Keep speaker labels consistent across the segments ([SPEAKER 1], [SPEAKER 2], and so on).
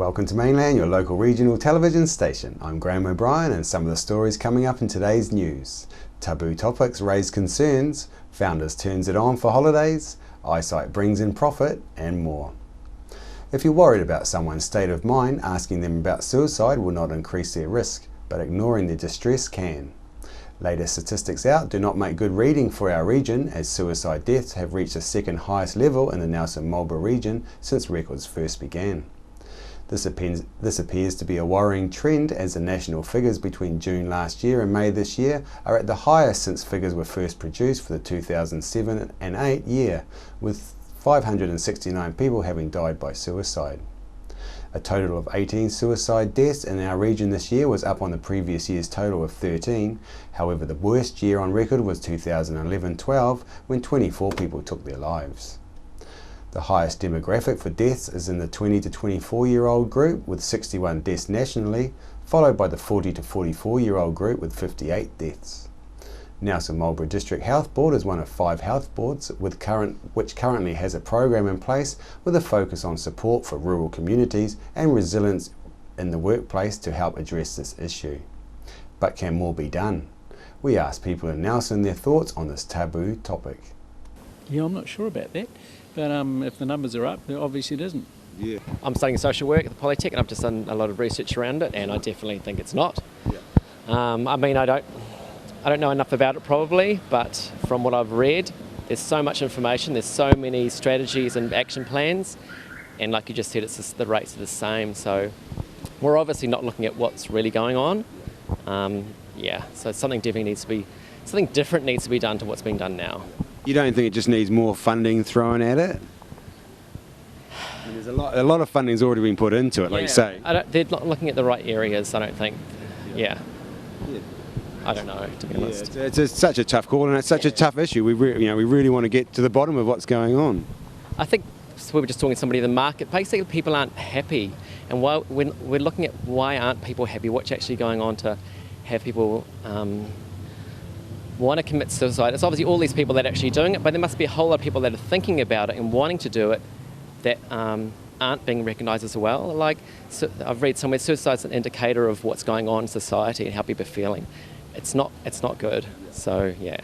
[SPEAKER 1] Welcome to Mainland, your local regional television station. I'm Graham O'Brien, and some of the stories coming up in today's news. Taboo topics raise concerns, Founders turns it on for holidays, eyesight brings in profit, and more. If you're worried about someone's state of mind, asking them about suicide will not increase their risk, but ignoring their distress can. Latest statistics out do not make good reading for our region, as suicide deaths have reached the second highest level in the Nelson-Marlborough region since records first began. This appears to be a worrying trend, as the national figures between June last year and May this year are at the highest since figures were first produced for the 2007 and 8 year, with 569 people having died by suicide. A total of 18 suicide deaths in our region this year was up on the previous year's total of 13. However, the worst year on record was 2011-12, when 24 people took their lives. The highest demographic for deaths is in the 20 to 24-year-old group, with 61 deaths nationally, followed by the 40 to 44-year-old group with 58 deaths. Nelson-Marlborough District Health Board is one of 5 health boards which currently has a program in place with a focus on support for rural communities and resilience in the workplace to help address this issue. But can more be done? We asked people in Nelson their thoughts on this taboo topic.
[SPEAKER 2] Yeah, I'm not sure about that, but if the numbers are up, obviously it isn't.
[SPEAKER 3] Yeah.
[SPEAKER 4] I'm studying social work at the Polytech, and I've just done a lot of research around it, and I definitely think it's not.
[SPEAKER 3] Yeah.
[SPEAKER 4] I mean, I don't know enough about it probably, but from what I've read, there's so much information, there's so many strategies and action plans, and like you just said, it's just the rates are the same, so we're obviously not looking at what's really going on. So something different needs to be done to what's being done now.
[SPEAKER 1] You don't think it just needs more funding thrown at it? I mean, there's a lot of funding's already been put into it, like you say.
[SPEAKER 4] They're not looking at the right areas, I don't think. Yeah. I don't know, to be honest.
[SPEAKER 1] It's such a tough call, and it's such a tough issue. We really want to get to the bottom of what's going on.
[SPEAKER 4] I think we were just talking to somebody in the market. Basically, people aren't happy, and when we're looking at why aren't people happy, what's actually going on to have people want to commit suicide. It's obviously all these people that are actually doing it, but there must be a whole lot of people that are thinking about it and wanting to do it that aren't being recognised as well. Like, I've read somewhere, suicide's an indicator of what's going on in society and how people are feeling. It's not good. So yeah.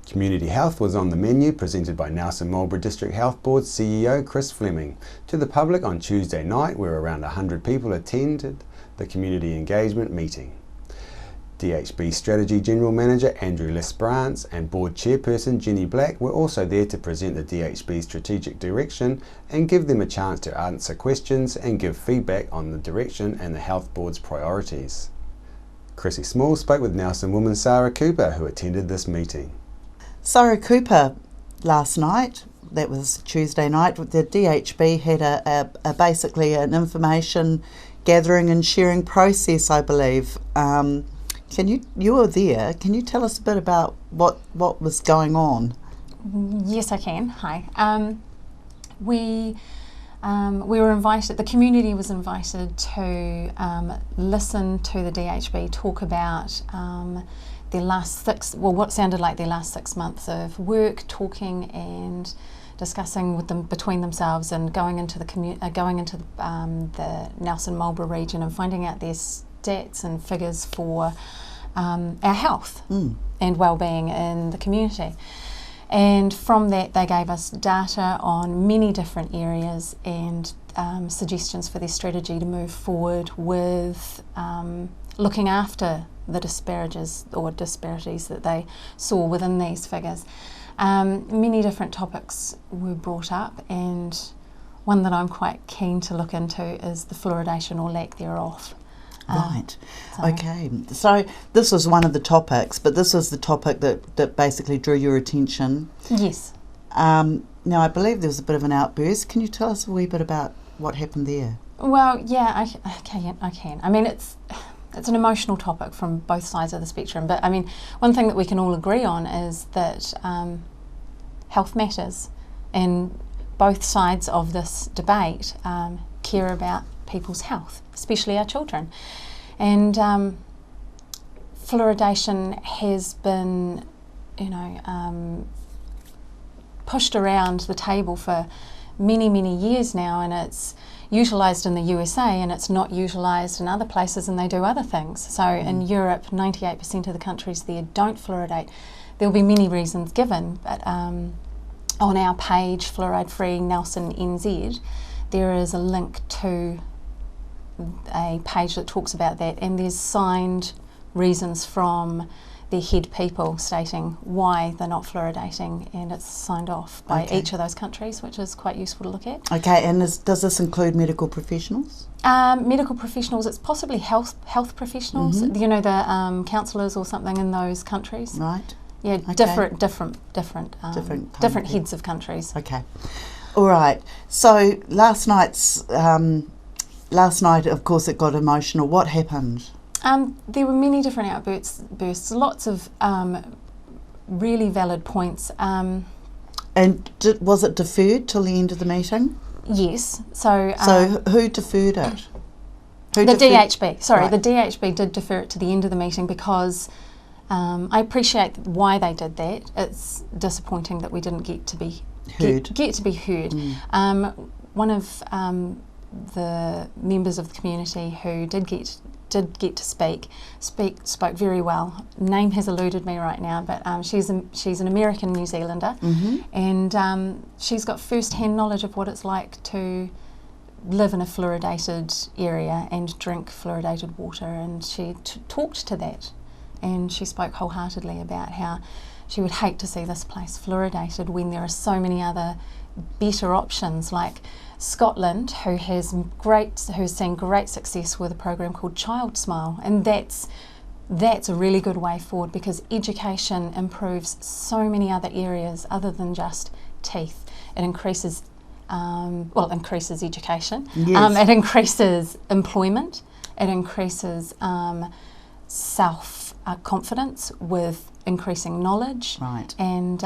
[SPEAKER 1] Community health was on the menu, presented by Nelson-Marlborough District Health Board CEO Chris Fleming to the public on Tuesday night, where around 100 people attended the community engagement meeting. DHB Strategy General Manager Andrew Lesperance and Board Chairperson Jenny Black were also there to present the DHB strategic direction and give them a chance to answer questions and give feedback on the direction and the Health Board's priorities. Chrissy Small spoke with Nelson woman Sarah Cooper, who attended this meeting.
[SPEAKER 5] Sarah Cooper, last night, that was Tuesday night, the DHB had basically an information gathering and sharing process, I believe. You were there. Can you tell us a bit about what was going on?
[SPEAKER 6] Yes, I can. Hi. We were invited. The community was invited to listen to the DHB talk about their what sounded like their last 6 months of work, talking and discussing with them between themselves, and going into the Nelson-Marlborough region and finding out their stats and figures for our health and well-being in the community. And from that, they gave us data on many different areas and suggestions for their strategy to move forward with looking after the disparities that they saw within these figures. Many different topics were brought up, and one that I'm quite keen to look into is the fluoridation or lack thereof.
[SPEAKER 5] Right. Okay. So this was one of the topics, but this was the topic that basically drew your attention.
[SPEAKER 6] Yes.
[SPEAKER 5] Now, I believe there was a bit of an outburst. Can you tell us a wee bit about what happened there?
[SPEAKER 6] Well, yeah, I can. I mean, it's an emotional topic from both sides of the spectrum, but I mean, one thing that we can all agree on is that health matters, and both sides of this debate care about people's health, especially our children. And fluoridation has been, pushed around the table for many years now, and it's utilised in the USA and it's not utilised in other places, and they do other things. So in Europe, 98% of the countries there don't fluoridate. There'll be many reasons given, but on our page, Fluoride Free Nelson NZ, there is a link to a page that talks about that, and there's signed reasons from their head people stating why they're not fluoridating, and it's signed off by each of those countries, which is quite useful to look at.
[SPEAKER 5] Okay, and does this include medical professionals?
[SPEAKER 6] Medical professionals, it's possibly health professionals, you know, the counsellors or something in those countries.
[SPEAKER 5] Right.
[SPEAKER 6] Yeah,
[SPEAKER 5] Okay.
[SPEAKER 6] different heads of countries.
[SPEAKER 5] Okay. All right. So last night, of course, it got emotional. What happened?
[SPEAKER 6] There were many different outbursts, lots of really valid points.
[SPEAKER 5] And was it deferred till the end of the meeting?
[SPEAKER 6] Yes. So
[SPEAKER 5] who deferred it?
[SPEAKER 6] The DHB. Sorry,
[SPEAKER 5] Right.
[SPEAKER 6] the DHB did defer it to the end of the meeting because I appreciate why they did that. It's disappointing that we didn't get to be
[SPEAKER 5] Heard.
[SPEAKER 6] Get to be heard. One of the members of the community who did get to spoke very well. Name has eluded me right now, but she's an American New Zealander, and she's got first-hand knowledge of what it's like to live in a fluoridated area and drink fluoridated water, and she talked to that, and she spoke wholeheartedly about how she would hate to see this place fluoridated when there are so many other better options, like Scotland, who has seen great success with a program called Child Smile, and that's a really good way forward, because education improves so many other areas other than just teeth. It increases education.
[SPEAKER 5] Yes.
[SPEAKER 6] It increases employment. It increases self confidence with increasing knowledge.
[SPEAKER 5] Right.
[SPEAKER 6] And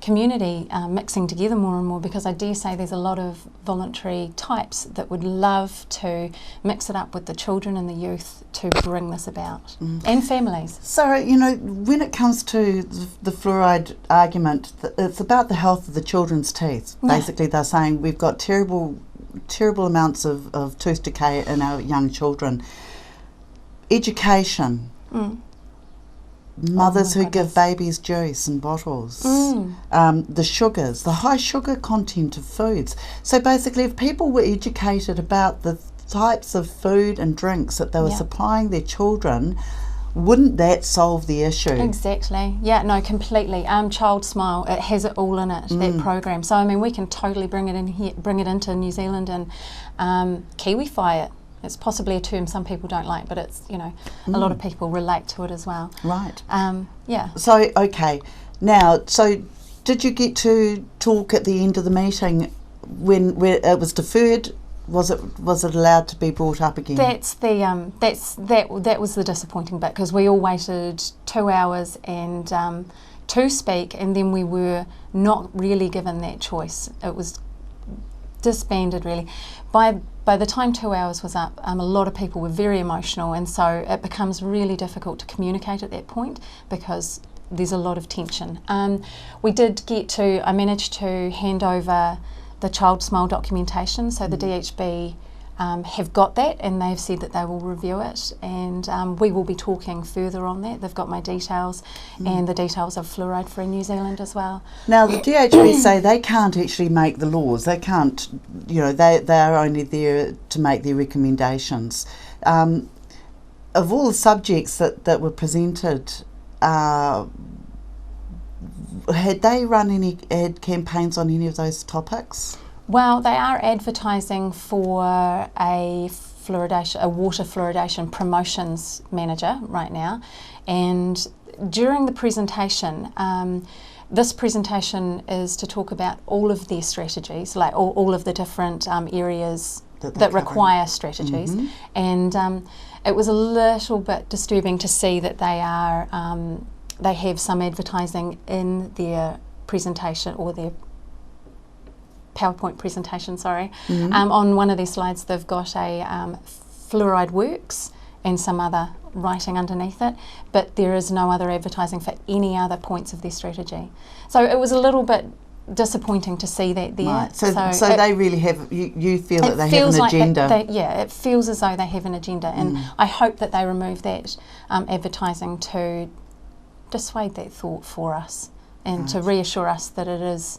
[SPEAKER 6] community mixing together more and more, because I dare say there's a lot of voluntary types that would love to mix it up with the children and the youth to bring this about, and families.
[SPEAKER 5] So, you know, when it comes to the fluoride argument, it's about the health of the children's teeth.
[SPEAKER 6] Yeah.
[SPEAKER 5] Basically, they're saying we've got terrible amounts of tooth decay in our young children. Education. Mothers who give babies juice in bottles, the sugars, the high sugar content of foods. So basically, if people were educated about the types of food and drinks that they were supplying their children, wouldn't that solve the issue?
[SPEAKER 6] Exactly. Yeah, no, completely. Child Smile, it has it all in it, that program. So I mean, we can totally bring it in here, bring it into New Zealand, and Kiwify it. It's possibly a term some people don't like, but it's, you know, a lot of people relate to it as well.
[SPEAKER 5] Right.
[SPEAKER 6] Yeah.
[SPEAKER 5] So, okay. Now, so did you get to talk at the end of the meeting when it was deferred? Was it allowed to be brought up again?
[SPEAKER 6] That was the disappointing bit, because we all waited 2 hours and to speak, and then we were not really given that choice. It was disbanded really. By the time 2 hours was up, a lot of people were very emotional, and so it becomes really difficult to communicate at that point, because there's a lot of tension. I managed to hand over the Child Smile documentation, so the DHB have got that, and they've said that they will review it, and we will be talking further on that. They've got my details and the details of Fluoride Free New Zealand as well.
[SPEAKER 5] Now, the DHB say they can't actually make the laws. They can't, you know, they are only there to make their recommendations. Of all the subjects that were presented, had they run any ad campaigns on any of those topics?
[SPEAKER 6] Well, they are advertising for a water fluoridation promotions manager right now, and during the presentation, this presentation is to talk about all of their strategies, like all of the different areas that require strategies, and it was a little bit disturbing to see that they have some advertising in their presentation, or their PowerPoint presentation, on one of their slides they've got a Fluoride Works and some other writing underneath it, but there is no other advertising for any other points of their strategy. So it was a little bit disappointing to see that there.
[SPEAKER 5] Right. So they really have, you feel that they have an agenda.
[SPEAKER 6] It feels as though they have an agenda, and I hope that they remove that advertising to dissuade that thought for us, and to reassure us that it is,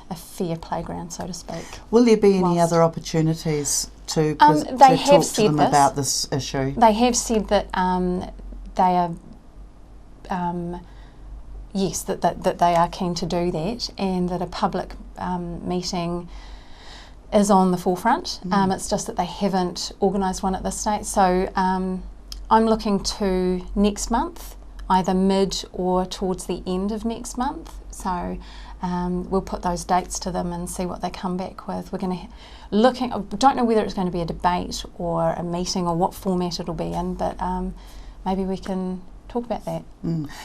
[SPEAKER 6] a fair playground, so to speak.
[SPEAKER 5] Will there be any other opportunities to talk to them about this issue?
[SPEAKER 6] They have said that they are, yes, that they are keen to do that, and that a public meeting is on the forefront. It's just that they haven't organised one at this stage. So I'm looking to next month, either mid or towards the end of next month. So we'll put those dates to them and see what they come back with. We're going to don't know whether it's going to be a debate or a meeting or what format it'll be in, but maybe we can talk about that.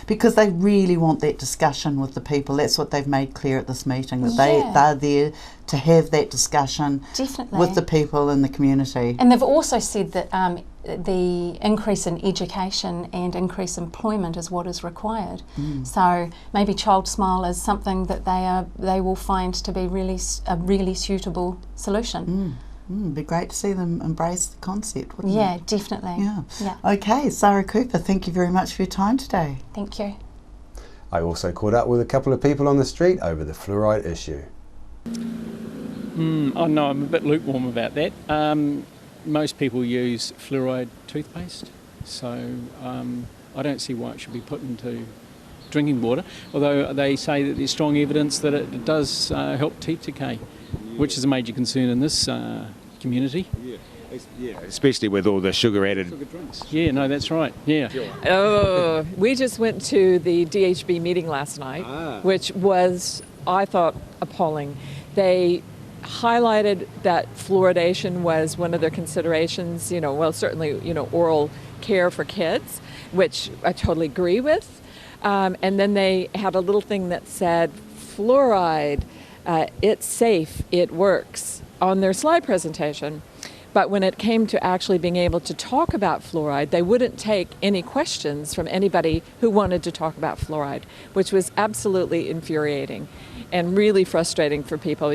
[SPEAKER 5] Because they really want that discussion with the people. That's what they've made clear at this meeting, that they're there to have that discussion with the people in the community.
[SPEAKER 6] And they've also said that the increase in education and increase in employment is what is required. So maybe Child Smile is something that they will find to be a really suitable solution.
[SPEAKER 5] It'd be great to see them embrace the concept, wouldn't it?
[SPEAKER 6] Yeah, definitely.
[SPEAKER 5] Yeah. Okay, Sarah Cooper, thank you very much for your time today.
[SPEAKER 6] Thank you.
[SPEAKER 1] I also caught up with a couple of people on the street over the fluoride issue.
[SPEAKER 2] Oh no, I'm a bit lukewarm about that. Most people use fluoride toothpaste, so I don't see why it should be put into drinking water, although they say that there's strong evidence that it does help teeth decay, which is a major concern in this community.
[SPEAKER 3] Yeah, especially with all the sugar-added
[SPEAKER 2] drinks. Yeah, no, that's right. Yeah.
[SPEAKER 7] Oh, we just went to the DHB meeting last night, which was, I thought, appalling. They highlighted that fluoridation was one of their considerations, certainly, oral care for kids, which I totally agree with. And then they had a little thing that said, fluoride, it's safe, it works, on their slide presentation. But when it came to actually being able to talk about fluoride, they wouldn't take any questions from anybody who wanted to talk about fluoride, which was absolutely infuriating and really frustrating for people.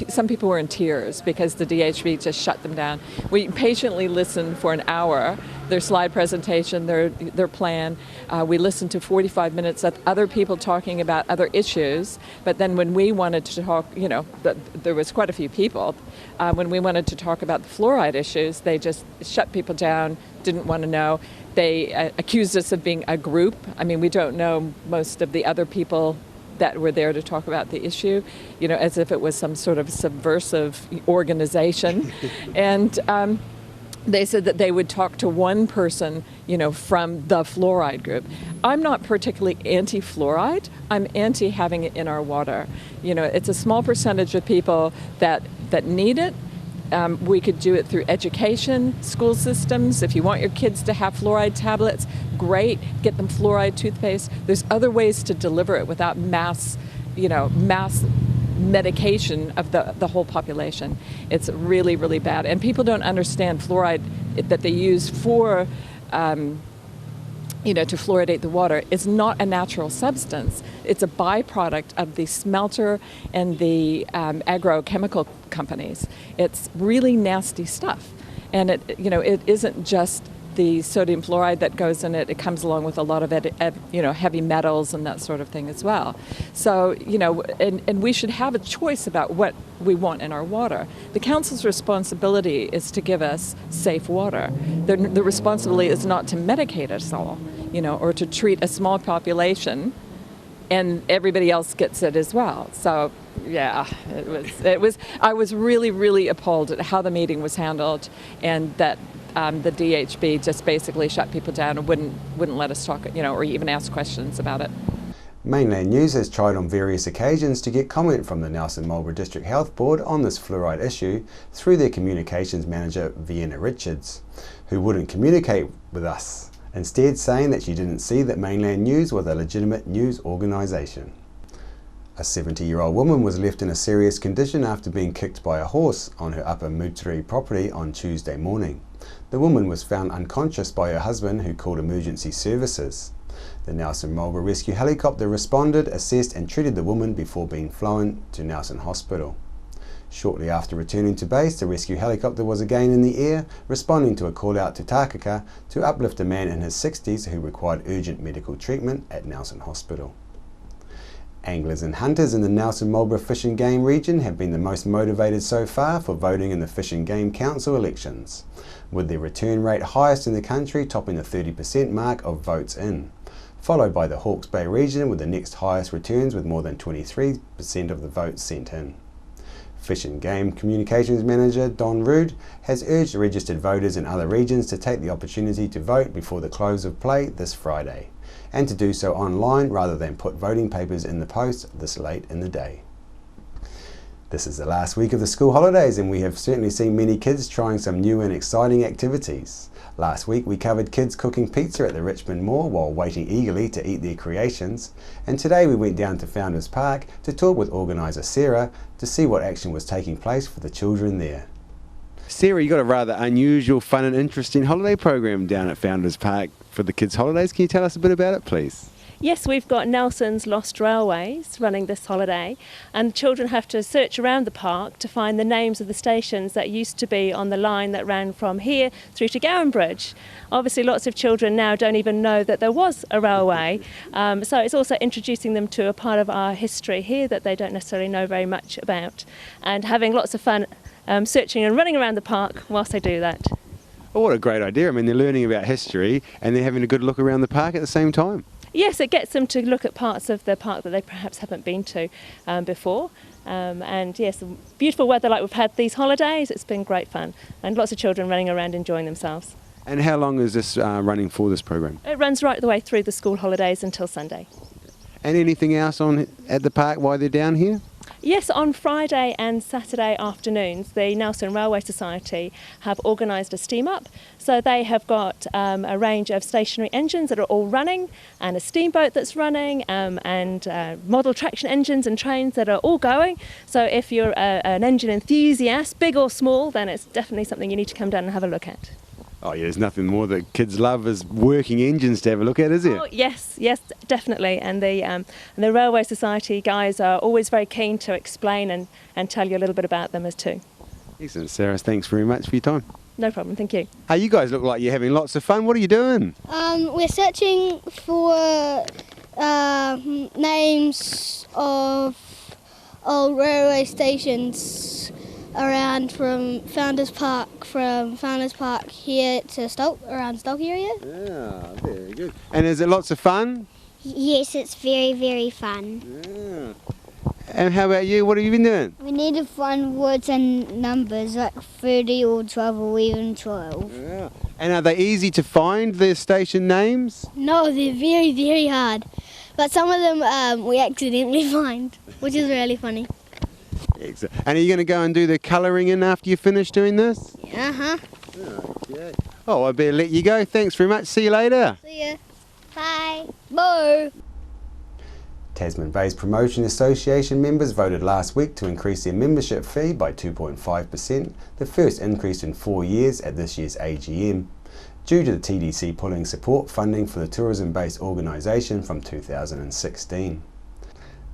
[SPEAKER 7] Some people were in tears because the DHB just shut them down. We patiently listened for an hour, their slide presentation, their plan. We listened to 45 minutes of other people talking about other issues, but then when we wanted to talk, there was quite a few people. When we wanted to talk about the fluoride issues, they just shut people down, didn't want to know. They accused us of being a group. We don't know most of the other people that were there to talk about the issue, as if it was some sort of subversive organization. And they said that they would talk to one person, from the fluoride group. I'm not particularly anti-fluoride. I'm anti having it in our water. It's a small percentage of people that need it. We could do it through education, school systems. If you want your kids to have fluoride tablets, great, get them fluoride toothpaste. There's other ways to deliver it without mass medication of the whole population. It's really, really bad. And people don't understand fluoride that they use for, to fluoridate the water is not a natural substance. It's a byproduct of the smelter and the agrochemical companies. It's really nasty stuff. And it isn't just the sodium fluoride that goes in it. It comes along with a lot of heavy metals and that sort of thing as well. So, and we should have a choice about what we want in our water. The council's responsibility is to give us safe water. The responsibility is not to medicate us all, or to treat a small population and everybody else gets it as well. So, yeah, I was really, really appalled at how the meeting was handled, and that the DHB just basically shut people down and wouldn't let us talk, or even ask questions about it.
[SPEAKER 1] Mainland News has tried on various occasions to get comment from the Nelson Marlborough District Health Board on this fluoride issue through their communications manager, Vienna Richards, who wouldn't communicate with us, instead saying that she didn't see that Mainland News was a legitimate news organisation. A 70-year-old woman was left in a serious condition after being kicked by a horse on her Upper Muteri property on Tuesday morning. The woman was found unconscious by her husband, who called emergency services. The Nelson Marlborough Rescue Helicopter responded, assessed and treated the woman before being flown to Nelson Hospital. Shortly after returning to base, the rescue helicopter was again in the air, responding to a call out to Takaka to uplift a man in his 60s who required urgent medical treatment at Nelson Hospital. Anglers and hunters in the Nelson Marlborough Fish and Game region have been the most motivated so far for voting in the Fish and Game Council elections, with their return rate highest in the country, topping the 30% mark of votes in, followed by the Hawke's Bay region with the next highest returns with more than 23% of the votes sent in. Fish and Game Communications Manager Don Rood has urged registered voters in other regions to take the opportunity to vote before the close of play this Friday, and to do so online rather than put voting papers in the post this late in the day. This is the last week of the school holidays and we have certainly seen many kids trying some new and exciting activities. Last week we covered kids cooking pizza at the Richmond Mall while waiting eagerly to eat their creations, and today we went down to Founders Park to talk with organiser Sarah to see what action was taking place for the children there.
[SPEAKER 3] Sarah, you got a rather unusual, fun and interesting holiday program down at Founders Park for the kids' holidays. Can you tell us a bit about it, please?
[SPEAKER 8] Yes, we've got Nelson's Lost Railways running this holiday, and children have to search around the park to find the names of the stations that used to be on the line that ran from here through to Gowan Bridge. Obviously lots of children now don't even know that there was a railway, so it's also introducing them to a part of our history here that they don't necessarily know very much about, and having lots of fun searching and running around the park whilst they do that.
[SPEAKER 3] Well, what a great idea. I mean, they're learning about history and they're having a good look around the park at the same time.
[SPEAKER 8] Yes, it gets them to look at parts of the park that they perhaps haven't been to before. And yes, beautiful weather like we've had these holidays, it's been great fun. And lots of children running around enjoying themselves.
[SPEAKER 3] And how long is this running for, this program?
[SPEAKER 8] It runs right the way through the school holidays until Sunday.
[SPEAKER 3] And anything else on at the park while they're down here?
[SPEAKER 8] Yes, on Friday and Saturday afternoons, the Nelson Railway Society have organised a steam up. So they have got a range of stationary engines that are all running, and a steamboat that's running, and model traction engines and trains that are all going. So if you're an engine enthusiast, big or small, then it's definitely something you need to come down and have a look at.
[SPEAKER 3] Oh yeah, there's nothing more that kids love as working engines to have a look at, is there?
[SPEAKER 8] Oh, yes, definitely. And the Railway Society guys are always very keen to explain and tell you a little bit about them as too.
[SPEAKER 3] Excellent, Sarah. Thanks very much for your time.
[SPEAKER 8] No problem, thank you.
[SPEAKER 3] Hey, you guys look like you're having lots of fun. What are you doing?
[SPEAKER 9] We're searching for names of old railway stations around from Founders Park here to Stoke, around Stoke area.
[SPEAKER 3] Yeah, very good. And is it lots of fun?
[SPEAKER 9] Yes, it's very, very fun.
[SPEAKER 3] Yeah. And how about you? What have you been doing?
[SPEAKER 9] We need to find words and numbers like 30 or 12 or even 12.
[SPEAKER 3] Yeah. And are they easy to find, the station names?
[SPEAKER 9] No, they're very, very hard. But some of them we accidentally find, which is really funny.
[SPEAKER 3] Excellent. And are you going to go and do the colouring in after you finish doing this?
[SPEAKER 9] Uh-huh.
[SPEAKER 3] Okay. Oh, I better let you go. Thanks very much. See you later.
[SPEAKER 9] See ya. Bye. Bye.
[SPEAKER 1] Tasman Bay's Promotion Association members voted last week to increase their membership fee by 2.5%, the first increase in 4 years at this year's AGM, due to the TDC pulling support funding for the tourism-based organisation from 2016.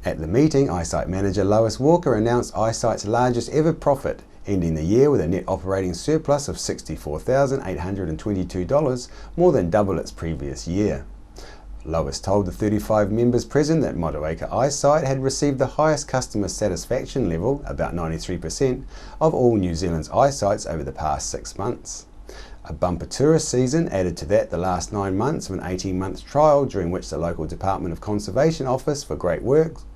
[SPEAKER 1] At the meeting, Eyesight manager Lois Walker announced Eyesight's largest ever profit, ending the year with a net operating surplus of $64,822, more than double its previous year. Lois told the 35 members present that Motueka Eyesight had received the highest customer satisfaction level, about 93%, of all New Zealand's eyesights over the past 6 months. A bumper tourist season added to that the last 9 months of an 18-month trial during which the local Department of Conservation Office for Great Works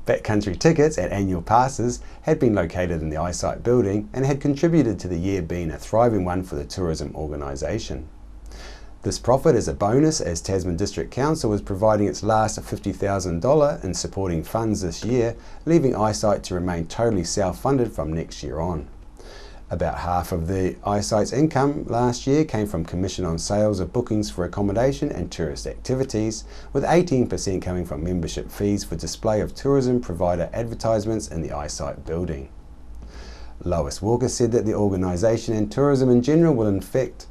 [SPEAKER 1] backcountry tickets and annual passes had been located in the Eyesight building and had contributed to the year being a thriving one for the tourism organisation. This profit is a bonus as Tasman District Council is providing its last $50,000 in supporting funds this year, leaving Eyesight to remain totally self-funded from next year on. About half of the Eyesight's income last year came from commission on sales of bookings for accommodation and tourist activities, with 18% coming from membership fees for display of tourism provider advertisements in the Eyesight building. Lois Walker said that the organisation and tourism in general will in fact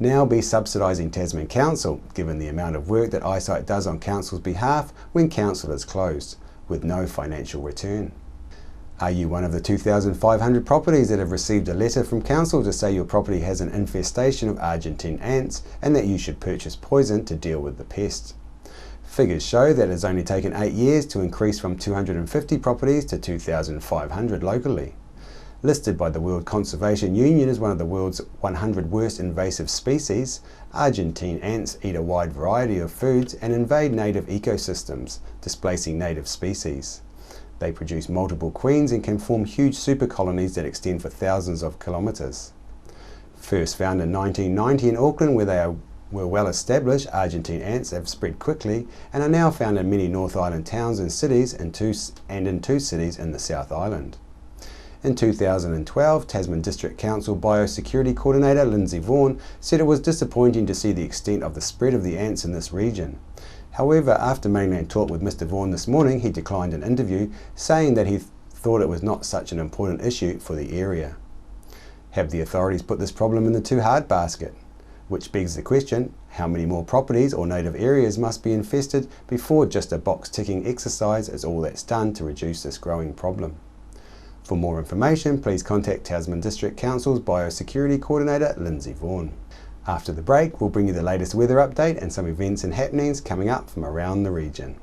[SPEAKER 1] now be subsidising Tasman Council, given the amount of work that Eyesight does on Council's behalf when Council is closed, with no financial return. Are you one of the 2,500 properties that have received a letter from Council to say your property has an infestation of Argentine ants and that you should purchase poison to deal with the pest? Figures show that it has only taken 8 years to increase from 250 properties to 2,500 locally. Listed by the World Conservation Union as one of the world's 100 worst invasive species, Argentine ants eat a wide variety of foods and invade native ecosystems, displacing native species. They produce multiple queens and can form huge super colonies that extend for thousands of kilometres. First found in 1990 in Auckland, where they were well established, Argentine ants have spread quickly and are now found in many North Island towns and cities and in two cities in the South Island. In 2012, Tasman District Council Biosecurity Coordinator Lindsay Vaughan said it was disappointing to see the extent of the spread of the ants in this region. However, after Mainland talked with Mr Vaughan this morning, he declined an interview, saying that he thought it was not such an important issue for the area. Have the authorities put this problem in the too hard basket? Which begs the question, how many more properties or native areas must be infested before just a box ticking exercise is all that's done to reduce this growing problem? For more information, please contact Tasman District Council's Biosecurity Coordinator Lindsay Vaughan. After the break, we'll bring you the latest weather update and some events and happenings coming up from around the region.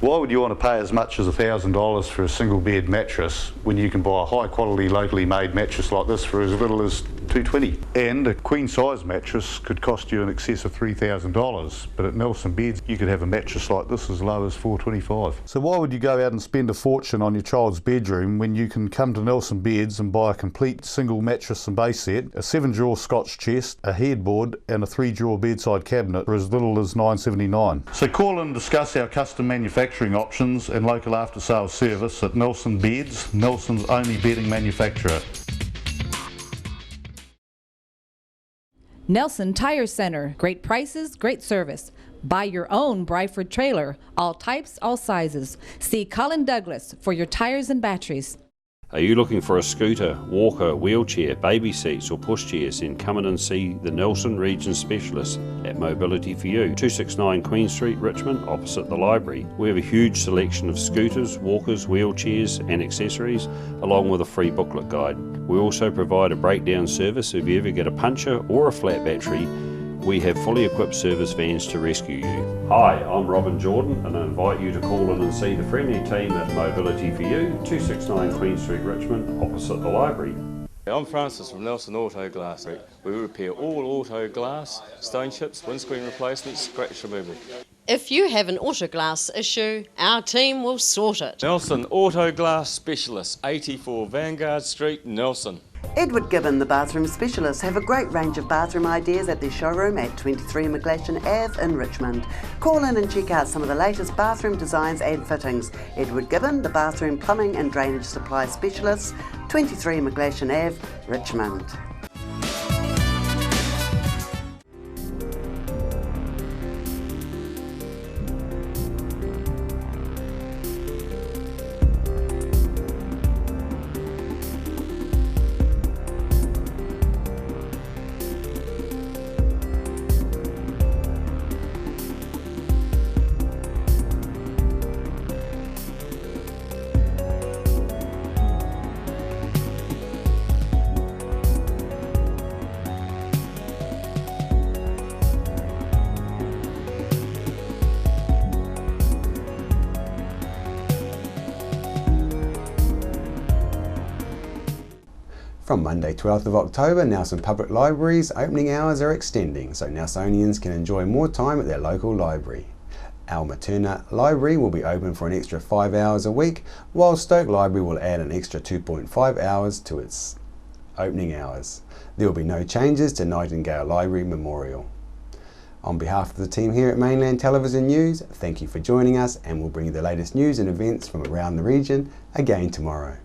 [SPEAKER 10] Why would you want to pay as much as $1,000 for a single bed mattress when you can buy a high quality locally made mattress like this for as little as $220? And a queen size mattress could cost you in excess of $3,000, but at Nelson Beds you could have a mattress like this as low as $425. So why would you go out and spend a fortune on your child's bedroom when you can come to Nelson Beds and buy a complete single mattress and base set, a 7-drawer Scotch chest, a headboard and a 3-drawer bedside cabinet for as little as $979? So call and discuss our custom manufacturing options and local after sales service at Nelson Beds, Nelson's only bedding manufacturer.
[SPEAKER 11] Nelson Tire Center, great prices, great service. Buy your own Bryford trailer, all types, all sizes. See Colin Douglas for your tires and batteries.
[SPEAKER 12] Are you looking for a scooter, walker, wheelchair, baby seats or pushchairs? Then come in and see the Nelson Region Specialist at Mobility for You, 269 Queen Street, Richmond, opposite the library. We have a huge selection of scooters, walkers, wheelchairs and accessories, along with a free booklet guide. We also provide a breakdown service if you ever get a puncture or a flat battery. We have fully equipped service vans to rescue you. Hi, I'm Robin Jordan and I invite you to call in and see the friendly team at Mobility for You, 269 Queen Street, Richmond, opposite the library.
[SPEAKER 13] I'm Francis from Nelson Auto Glass. We repair all auto glass, stone chips, windscreen replacements, scratch removal.
[SPEAKER 14] If you have an auto glass issue, our team will sort it.
[SPEAKER 13] Nelson Auto Glass Specialist, 84 Vanguard Street, Nelson.
[SPEAKER 15] Edward Gibbon, the bathroom specialist, have a great range of bathroom ideas at their showroom at 23 McGlashan Ave in Richmond. Call in and check out some of the latest bathroom designs and fittings. Edward Gibbon, the bathroom plumbing and drainage supply specialist, 23 McGlashan Ave, Richmond.
[SPEAKER 1] From Monday 12th of October, Nelson Public Library's opening hours are extending, so Nelsonians can enjoy more time at their local library. Our Materna Library will be open for an extra 5 hours a week, while Stoke Library will add an extra 2.5 hours to its opening hours. There will be no changes to Nightingale Library Memorial. On behalf of the team here at Mainland Television News, thank you for joining us, and we'll bring you the latest news and events from around the region again tomorrow.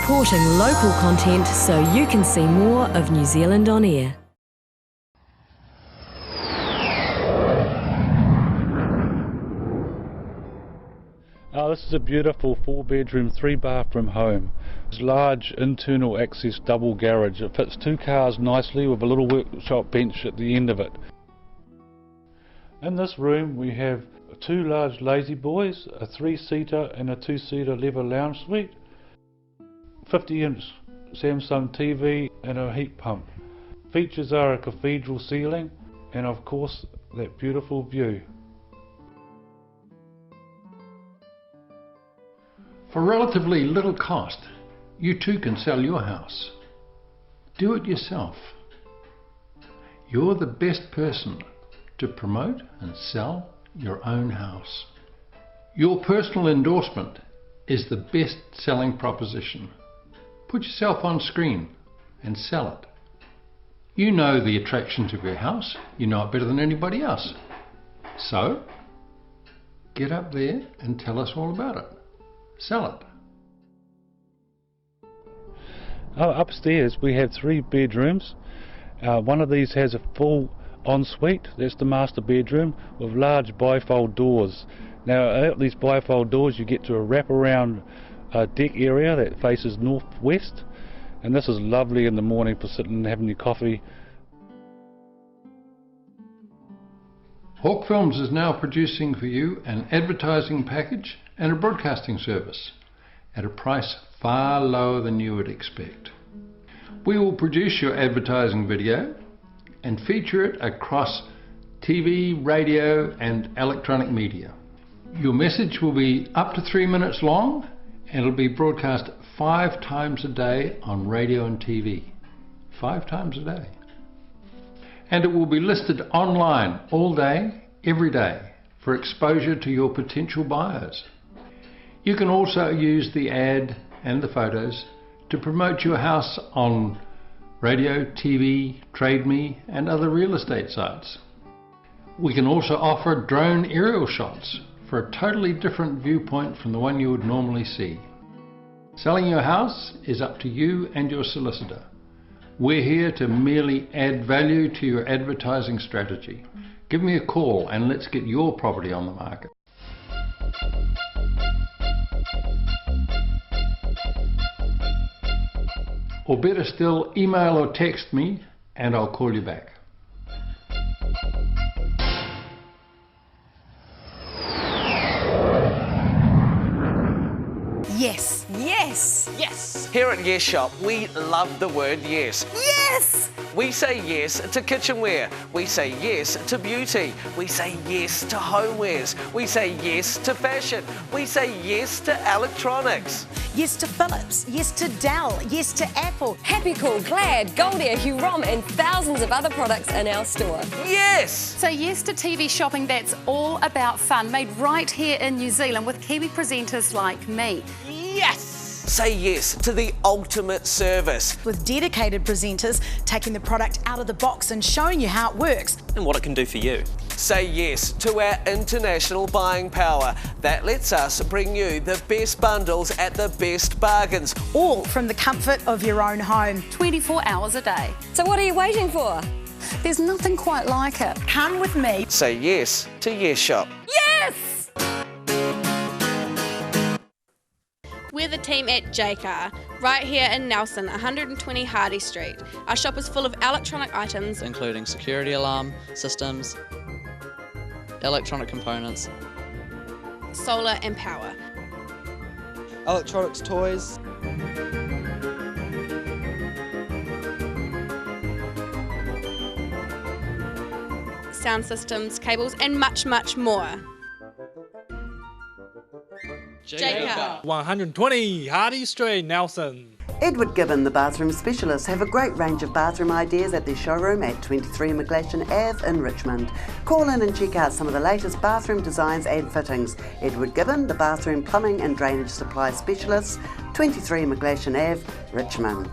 [SPEAKER 16] supporting local content so you can see more of New Zealand on air.
[SPEAKER 17] This is a beautiful 4-bedroom, 3-bathroom home. It's a large internal access double garage. It fits 2 cars nicely with a little workshop bench at the end of it. In this room we have 2 large lazy boys, a 3-seater and a 2-seater leather lounge suite, 50-inch Samsung TV and a heat pump. Features are a cathedral ceiling and of course that beautiful view.
[SPEAKER 18] For relatively little cost, you too can sell your house. Do it yourself. You're the best person to promote and sell your own house. Your personal endorsement is the best selling proposition. Put yourself on screen and sell it. You know the attractions of your house. You know it better than anybody else. So, get up there and tell us all about it. Sell it.
[SPEAKER 17] Upstairs we have 3 bedrooms. One of these has a full ensuite, that's the master bedroom, with large bifold doors. Now out these bifold doors you get to a wraparound deck area that faces northwest, and this is lovely in the morning for sitting and having your coffee.
[SPEAKER 18] Hawk Films is now producing for you an advertising package and a broadcasting service at a price far lower than you would expect. We will produce your advertising video and feature it across TV, radio and electronic media. Your message will be up to 3 minutes long and it'll be broadcast 5 times a day on radio and TV. 5 times a day. And it will be listed online all day, every day, for exposure to your potential buyers. You can also use the ad and the photos to promote your house on radio, TV, Trade Me and other real estate sites. We can also offer drone aerial shots for a totally different viewpoint from the one you would normally see. Selling your house is up to you and your solicitor. We're here to merely add value to your advertising strategy. Give me a call and let's get your property on the market. Or better still, email or text me and I'll call you back.
[SPEAKER 19] Yes. Yes.
[SPEAKER 20] Yes! Here at Yes Shop, we love the word yes.
[SPEAKER 19] Yes!
[SPEAKER 20] We say yes to kitchenware. We say yes to beauty. We say yes to homewares. We say yes to fashion. We say yes to electronics.
[SPEAKER 19] Yes to Philips. Yes to Dell. Yes to Apple.
[SPEAKER 21] Happy Cool, Glad, Goldia, Huron and thousands of other products in our store.
[SPEAKER 20] Yes!
[SPEAKER 22] Say yes to TV shopping that's all about fun, made right here in New Zealand with Kiwi presenters like me.
[SPEAKER 20] Yes! Say yes to the ultimate service.
[SPEAKER 19] With dedicated presenters taking the product out of the box and showing you how it works.
[SPEAKER 23] And what it can do for you.
[SPEAKER 20] Say yes to our international buying power. That lets us bring you the best bundles at the best bargains.
[SPEAKER 19] All from the comfort of your own home.
[SPEAKER 22] 24 hours a day.
[SPEAKER 21] So what are you waiting for?
[SPEAKER 22] There's nothing quite like it.
[SPEAKER 19] Come with me.
[SPEAKER 20] Say yes to Yes Shop.
[SPEAKER 21] Yes!
[SPEAKER 24] We're the team at JCar, right here in Nelson, 120 Hardy Street. Our shop is full of electronic items,
[SPEAKER 25] including security alarm systems, electronic components,
[SPEAKER 24] solar and power,
[SPEAKER 25] electronics toys,
[SPEAKER 24] sound systems, cables, and much, much more.
[SPEAKER 26] JCar. 120 Hardy Street, Nelson.
[SPEAKER 15] Edward Gibbon, the bathroom specialist, have a great range of bathroom ideas at their showroom at 23 McGlashan Ave in Richmond. Call in and check out some of the latest bathroom designs and fittings. Edward Gibbon, the bathroom plumbing and drainage supply specialist, 23 McGlashan Ave, Richmond.